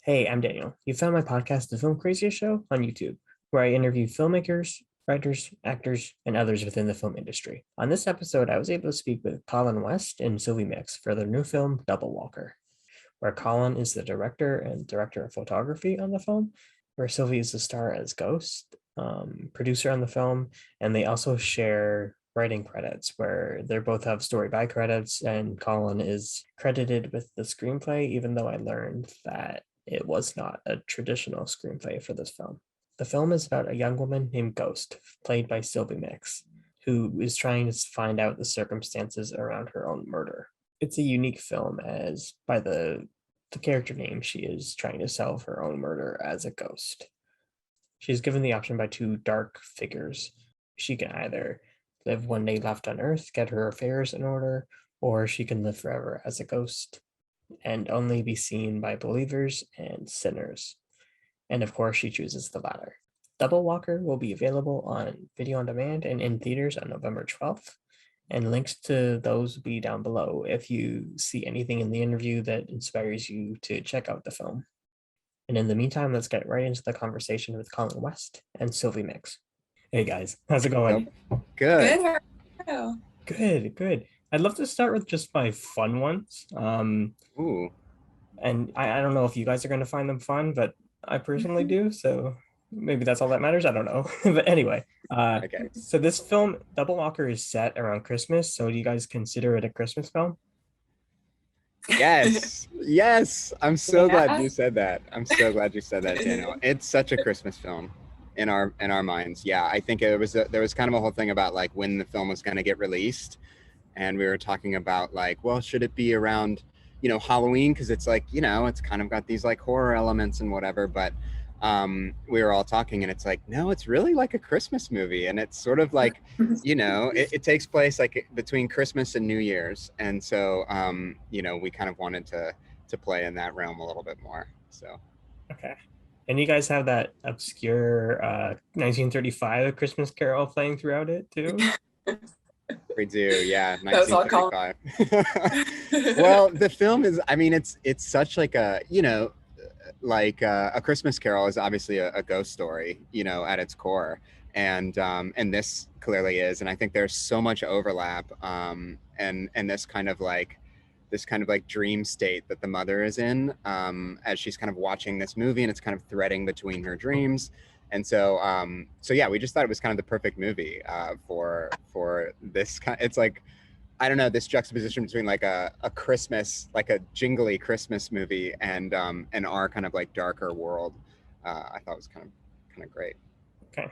Hey, I'm Daniel. You found my podcast, The Filmcraziest Show, on YouTube, where I interview filmmakers, writers, actors, and others within the film industry. On this episode, I was able to speak with Colin West and Sylvie for their new film, Double Walker, where Colin is the director and director of photography on the film, where Sylvie is the star as Ghost, producer on the film, and they also share writing credits where they both have story by credits, and Colin is credited with the screenplay, even though I learned that it was not a traditional screenplay for this film. The film is about a young woman named Ghost, played by Sylvie, who is trying to find out the circumstances around her own murder. It's a unique film as by the character name, she is trying to solve her own murder as a ghost. She is given the option by two dark figures. She can either live one day left on Earth, get her affairs in order, or she can live forever as a ghost and only be seen by believers and sinners. And of course, she chooses the latter. Double Walker will be available on video on demand and in theaters on November 12th. And links to those will be down below if you see anything in the interview that inspires you to check out the film. And in the meantime, let's get right into the conversation with Colin West and Sylvie Mix. Hey guys, how's it going? Good. Good. How are you? Good. I'd love to start with just my fun ones. Ooh. And I don't know if you guys are going to find them fun, but I personally do. So maybe that's all that matters. I don't know. But anyway, Okay. so this film, Double Walker, is set around Christmas. So do you guys consider it a Christmas film? Yes. Yes. I'm so Yeah. glad you said that. I'm so glad you said that, Daniel. It's such a Christmas film in our minds. Yeah, I think there was kind of a whole thing about like when the film was going to get released, and we were talking about like, well, should it be around, Halloween, because it's like, it's kind of got these like horror elements and whatever, but we were all talking and it's like, no, it's really like a Christmas movie, and it's sort of like, it takes place like between Christmas and New Year's, and so we kind of wanted to play in that realm a little bit more. So Okay. And you guys have that obscure 1935 A Christmas Carol playing throughout it too? we do, yeah. That was all Colin. 1935. Well, the film is, I mean, it's such like a, like A Christmas Carol is obviously a ghost story, at its core, and this clearly is, and I think there's so much overlap, and this kind of like dream state that the mother is in, as she's kind of watching this movie, and it's kind of threading between her dreams. And so yeah, we just thought it was kind of the perfect movie for this kind. It's like, I don't know, this juxtaposition between like a Christmas, like a jingly Christmas movie, and our kind of like darker world. I thought was kind of great. Okay.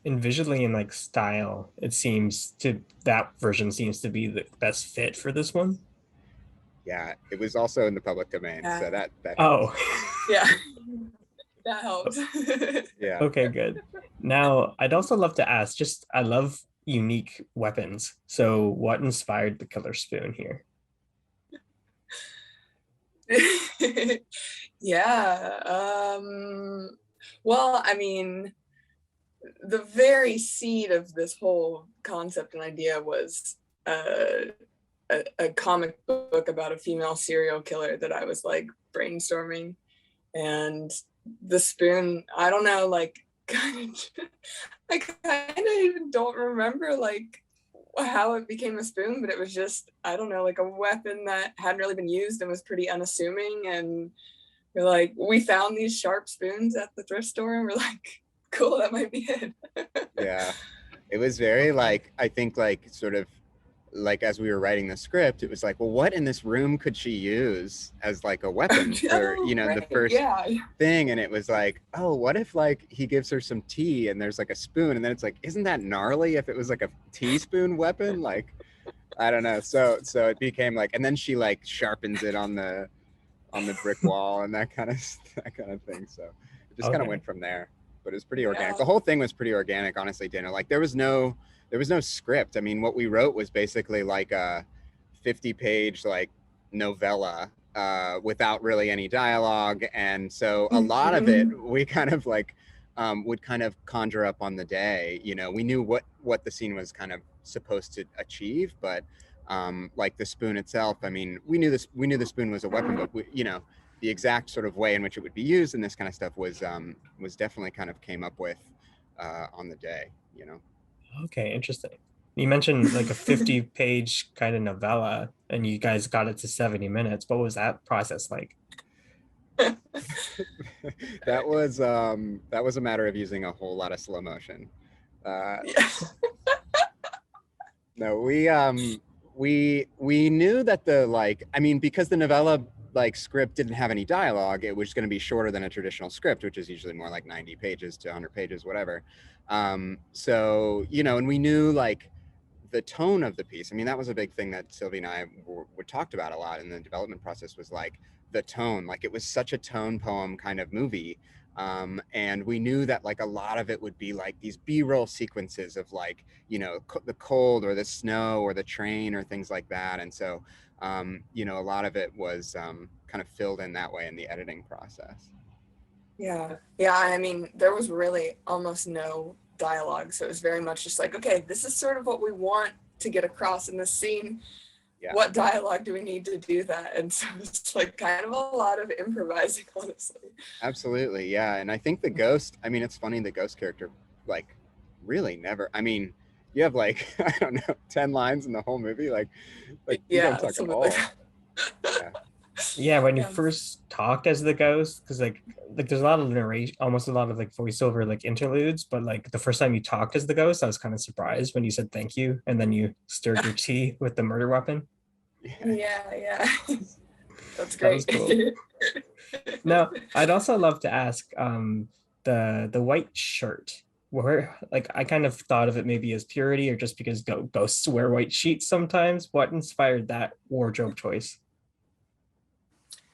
And visually and like style, that version seems to be the best fit for this one. Yeah, it was also in the public domain, Yeah. so that Oh. Yeah. That helps. Yeah. Okay, good. Now, I'd also love to ask, I love unique weapons. So what inspired the killer spoon here? Yeah. Well, I mean, the very seed of this whole concept and idea was a comic book about a female serial killer that I was like brainstorming, and the spoon, I don't know, like I kind of even don't remember like how it became a spoon, but it was just, I don't know, like a weapon that hadn't really been used and was pretty unassuming, and we found these sharp spoons at the thrift store, and we're like, cool, that might be it. Yeah, it was very like, I think like sort of like as we were writing the script, it was like, well, what in this room could she use as like a weapon for, the first thing? And it was like, oh, what if like he gives her some tea and there's like a spoon, and then it's like, isn't that gnarly if it was like a teaspoon weapon? Like, I don't know. So it became like, and then she like sharpens it on the brick wall and that kind of thing. So it just kind of went from there, but it was pretty organic. The whole thing was pretty organic, honestly, Dana. Like there was no script. I mean, what we wrote was basically like a 50-page like novella without really any dialogue, and so a lot of it we kind of like would kind of conjure up on the day. We knew what the scene was kind of supposed to achieve, but like the spoon itself, I mean, we knew the spoon was a weapon, but we, the exact sort of way in which it would be used and this kind of stuff was definitely kind of came up with on the day, you know. Okay, interesting. You mentioned like a 50-page kind of novella, and you guys got it to 70 minutes. What was that process like? That was a matter of using a whole lot of slow motion. Yeah. No, we knew that the, like, I mean, because the novella like script didn't have any dialogue, it was going to be shorter than a traditional script, which is usually more like 90 pages to 100 pages, whatever. So, you know, and we knew like the tone of the piece. I mean, that was a big thing that Sylvie and I were talked about a lot in the development process, was like the tone. Like, it was such a tone poem kind of movie. And we knew that like a lot of it would be like these B-roll sequences of like, you know, the cold or the snow or the train or things like that. And so, you know, a lot of it was kind of filled in that way in the editing process. Yeah. I mean, there was really almost no dialogue, so it was very much just like, okay, this is sort of what we want to get across in this scene. Yeah. What dialogue do we need to do that? And so it's like kind of a lot of improvising, honestly. Absolutely, yeah. And I think the ghost, I mean, it's funny, the ghost character like really never, I mean, you have like, I don't know, 10 lines in the whole movie, like you don't talk at all. Like yeah. Yeah, when you first talked as the ghost, because like there's a lot of narration, almost a lot of like voiceover, like interludes, but like the first time you talked as the ghost, I was kind of surprised when you said thank you, and then you stirred your tea with the murder weapon. Yeah. That's great. That was cool. Now, I'd also love to ask, the white shirt, where, like, I kind of thought of it maybe as purity, or just because ghosts wear white sheets sometimes. What inspired that wardrobe choice?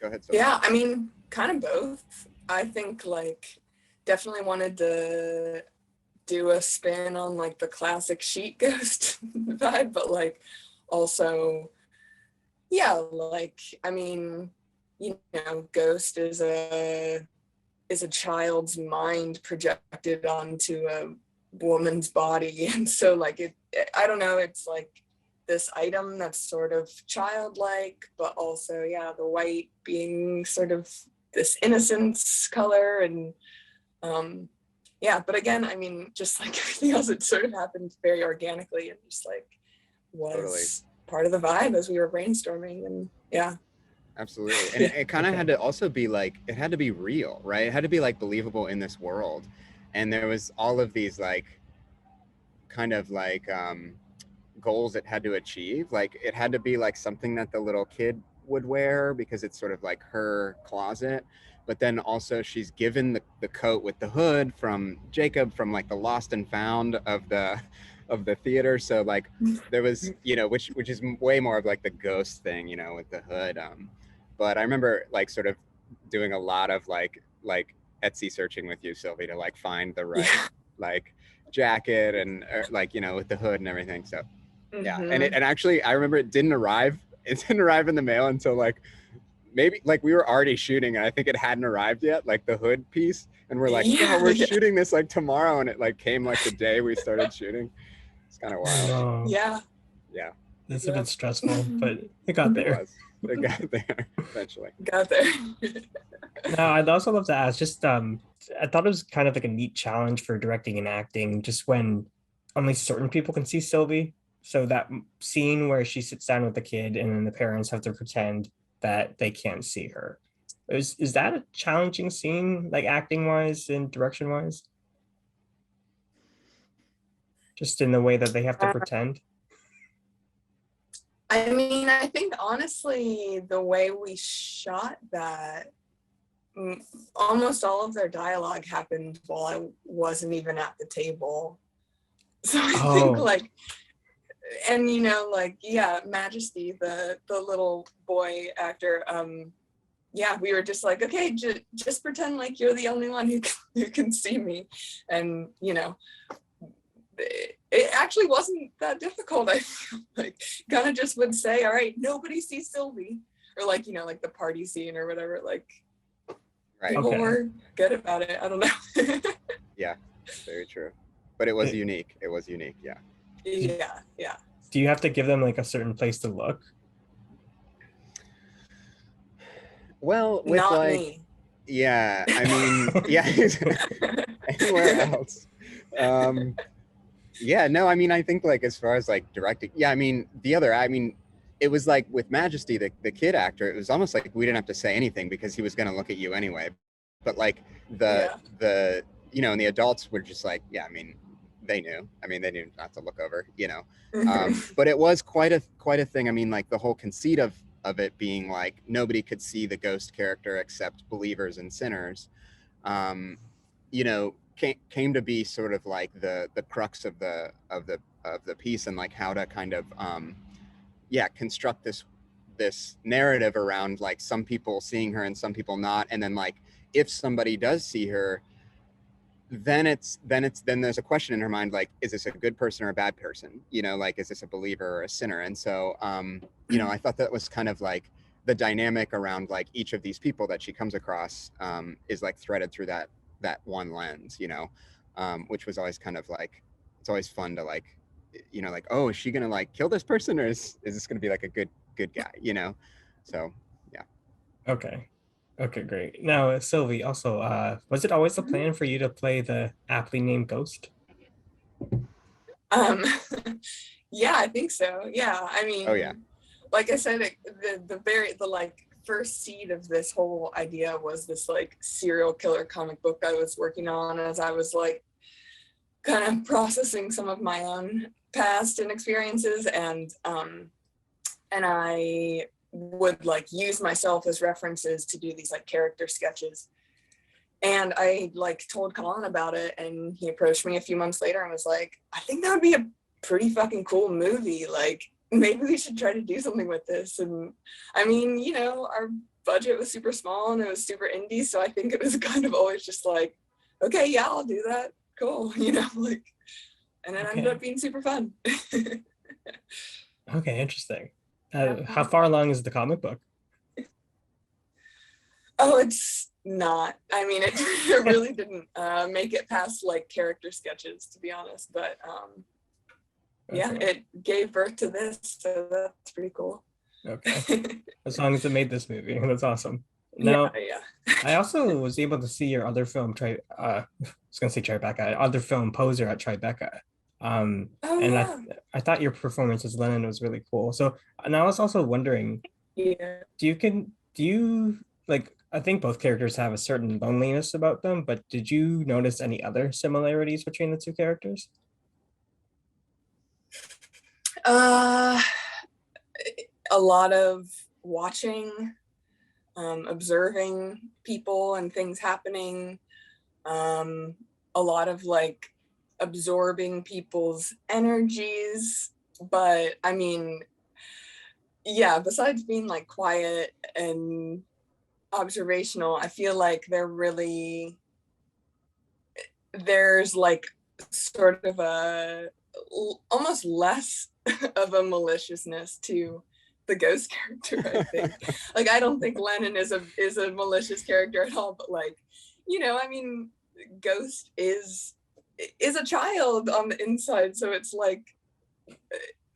Go ahead, Sylvie. Yeah, I mean, kind of both. I think like definitely wanted to do a spin on like the classic sheet ghost vibe, but like also, yeah, like, I mean, you know, ghost is a child's mind projected onto a woman's body, and so like I don't know, it's like this item that's sort of childlike, but also, yeah, the white being sort of this innocence color. And yeah, but again, I mean, just like everything else, it sort of happened very organically and just like was part of the vibe as we were brainstorming. And yeah. Absolutely. And it kind of had to also be like, it had to be real, right? It had to be like believable in this world. And there was all of these like kind of like goals it had to achieve. Like, it had to be like something that the little kid would wear because it's sort of like her closet. But then also she's given the coat with the hood from Jacob, from like the lost and found of the theater. So like there was, you know, which is way more of like the ghost thing, you know, with the hood. But I remember like sort of doing a lot of like Etsy searching with you, Sylvie, to like find the right like jacket and like, you know, with the hood and everything. So yeah. And actually I remember it didn't arrive in the mail until like maybe like we were already shooting, and I think it hadn't arrived yet, like the hood piece. And we're like, yeah, we're shooting this like tomorrow, and it like came like the day we started shooting. It's kind of wild. Yeah. It's a bit stressful, but it got there. It got there eventually. Got there. Now, I'd also love to ask, just I thought it was kind of like a neat challenge for directing and acting, just when only certain people can see Sylvie. So that scene where she sits down with the kid and then the parents have to pretend that they can't see her. Is that a challenging scene, like acting wise and direction wise? Just in the way that they have to pretend? I mean, I think honestly, the way we shot that, almost all of their dialogue happened while I wasn't even at the table. So I think like, and you know, like, yeah, Majesty, the little boy actor, yeah, we were just like, okay, just pretend like you're the only one who can see me. And, you know, it actually wasn't that difficult. I feel like kind of just would say, all right, nobody sees Sylvie, or like, you know, like the party scene or whatever, like people were good about it. I don't know. Yeah, very true. But it was unique. It was unique. Yeah. Yeah. Do you have to give them like a certain place to look? Well, with Not like, me. yeah, I mean, yeah, anywhere else. Yeah, no, I mean, I think like as far as like directing, yeah, I mean, it was like with Majesty, the kid actor, it was almost like we didn't have to say anything because he was going to look at you anyway. But like Yeah. the and the adults were just like, yeah, I mean, they knew. I mean, they knew not to look over, you know. But it was quite a thing. I mean, like the whole conceit of it being like nobody could see the ghost character except believers and sinners. Um, you know, came to be sort of like the crux of the piece, and like how to kind of construct this narrative around like some people seeing her and some people not, and then like if somebody does see her, then there's a question in her mind, like, is this a good person or a bad person, you know, like is this a believer or a sinner? And so you know, I thought that was kind of like the dynamic around like each of these people that she comes across is like threaded through that one lens, you know, which was always kind of like, it's always fun to like, you know, like, oh, is she gonna like kill this person, or is this gonna be like a good guy, you know? So yeah. Okay. Okay, great. Now, Sylvie, also, was it always the plan for you to play the aptly named ghost? Yeah, I think so. Yeah, I mean, Oh yeah. Like I said, the like first seed of this whole idea was this like serial killer comic book I was working on as I was like kind of processing some of my own past and experiences, and I would like use myself as references to do these like character sketches. And I like told Colin about it, and he approached me a few months later and was like, I think that would be a pretty fucking cool movie. Like, maybe we should try to do something with this. And I mean, you know, our budget was super small and it was super indie. So I think it was kind of always just like, okay, yeah, I'll do that. Cool. You know, like, and it ended up being super fun. Okay, interesting. How far along is the comic book? Oh, it's not. I mean, it really didn't make it past like character sketches, to be honest. But yeah, it gave birth to this, so that's pretty cool. Okay, as long as it made this movie, that's awesome. Now, yeah. I also was able to see your other film, I was gonna say Tribeca, other film Poser at Tribeca. And yeah. I thought your performance as Lennon was really cool. So, and I was also wondering, Yeah. do you like, I think both characters have a certain loneliness about them, but did you notice any other similarities between the two characters? A lot of watching, observing people and things happening, a lot of like absorbing people's energies. But I mean, yeah, besides being like quiet and observational, I feel like there's like sort of a almost less of a maliciousness to the ghost character, I think. Like, I don't think Lennon is a malicious character at all, but like, you know, I mean, Ghost is a child on the inside, so it's like,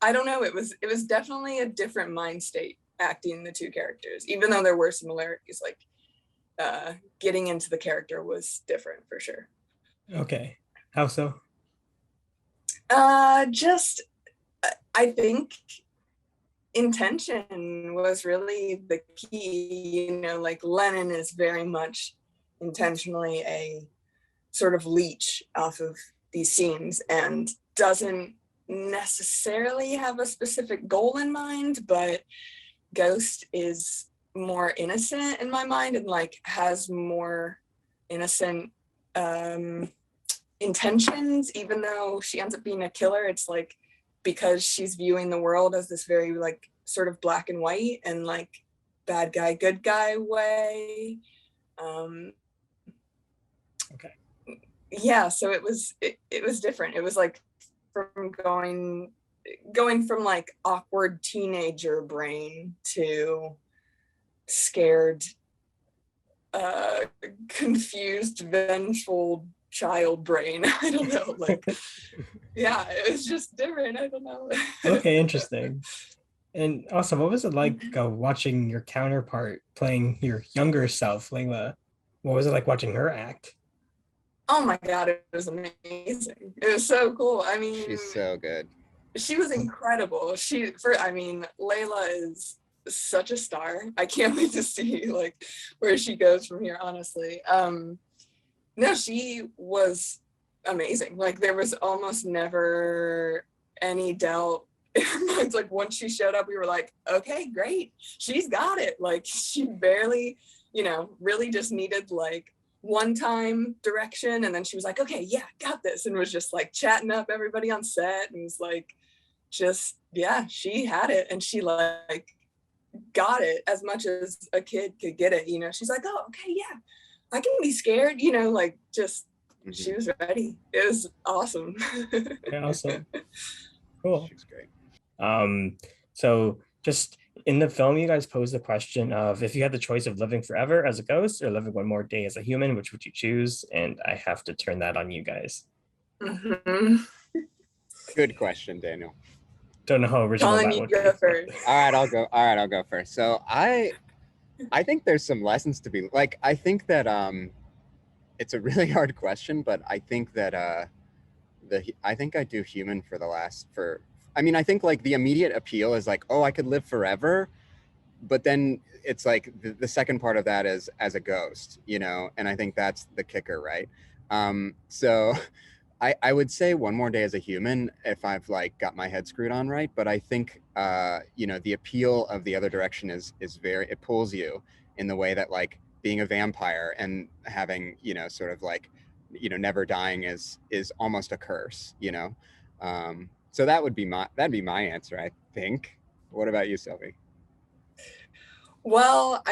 I don't know, it was definitely a different mind state acting the two characters, even though there were similarities. Like getting into the character was different for sure. Okay, how so? Just I think intention was really the key. You know, like Lennon is very much intentionally a sort of leech off of these scenes and doesn't necessarily have a specific goal in mind, but Ghost is more innocent in my mind and like has more innocent intentions, even though she ends up being a killer. It's like because she's viewing the world as this very like sort of black and white and like bad guy good guy way. Okay. Yeah, so it was different. It was like from going from like awkward teenager brain to scared, confused, vengeful child brain. I don't know, like, yeah, it was just different. I don't know. Okay, interesting. And also, what was it like watching your counterpart playing your younger self, Layla? What was it like watching her act? Oh my God, it was amazing. It was so cool. I mean, she's so good. She was incredible. Layla is such a star. I can't wait to see like where she goes from here, honestly. No, she was amazing. Like there was almost never any doubt in our minds. Like once she showed up, we were like, okay, great. She's got it. Like she barely, really just needed like one time direction. And then she was like, okay, yeah, got this. And was just like chatting up everybody on set and was like, she had it. And she like got it as much as a kid could get it. She's like, oh, okay, yeah, I can be scared, like just she was ready. It was awesome. Yeah, awesome. Cool. She's great. So just in the film, you guys pose the question of if you had the choice of living forever as a ghost or living one more day as a human, which would you choose? And I have to turn that on you guys. Good question, Daniel. Don't know how original Colin, that you would go be. first. All right, I'll go first. So I think there's some lessons to be like. I think that it's a really hard question, but I think that I think I do human I think like the immediate appeal is like, oh, I could live forever, but then it's like the second part of that is as a ghost, and I think that's the kicker, right? So I would say one more day as a human if I've like got my head screwed on right, but I think the appeal of the other direction is it pulls you in the way that like being a vampire and having sort of like never dying is almost a curse, so that'd be my answer, I think. What about you, Sylvie? Well,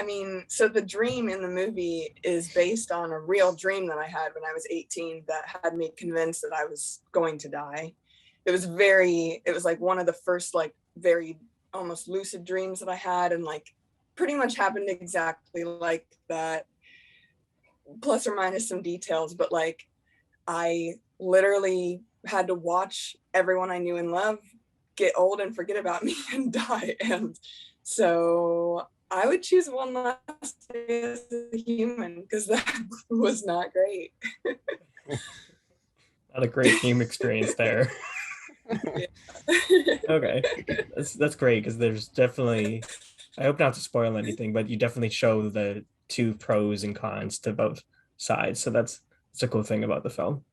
so the dream in the movie is based on a real dream that I had when I was 18 that had me convinced that I was going to die. It was like one of the first like very almost lucid dreams that I had, and like pretty much happened exactly like that, plus or minus some details, but like I literally had to watch everyone I knew and loved get old and forget about me and die. And so I would choose one last day as a human because that was not great. Not a great human experience there. Okay, that's great because there's definitely, I hope not to spoil anything, but you definitely show the two pros and cons to both sides. So that's a cool thing about the film.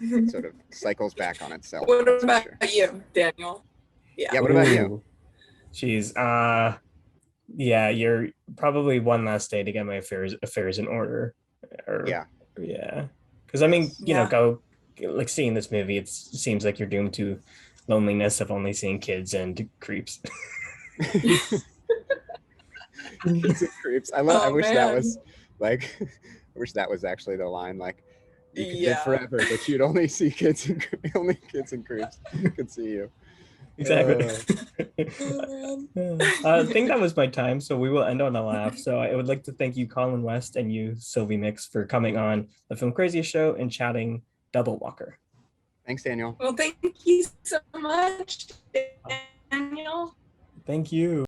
It sort of cycles back on itself. What about you, Daniel? Yeah, what about you? Jeez, yeah, you're probably one last day to get my affairs in order. Yeah. Because I mean, go like seeing this movie, it seems like you're doomed to loneliness of only seeing kids and creeps. Kids and creeps. I wish that was like, I wish that was actually the line. Like, you could live forever, but you'd only see kids and creeps could see you. Exactly. I think that was my time, so we will end on a laugh. So I would like to thank you, Colin West, and you, Sylvie Mix, for coming on the Filmcraziest Show and chatting Double Walker. Thanks, Daniel. Well, thank you so much, Daniel. Thank you.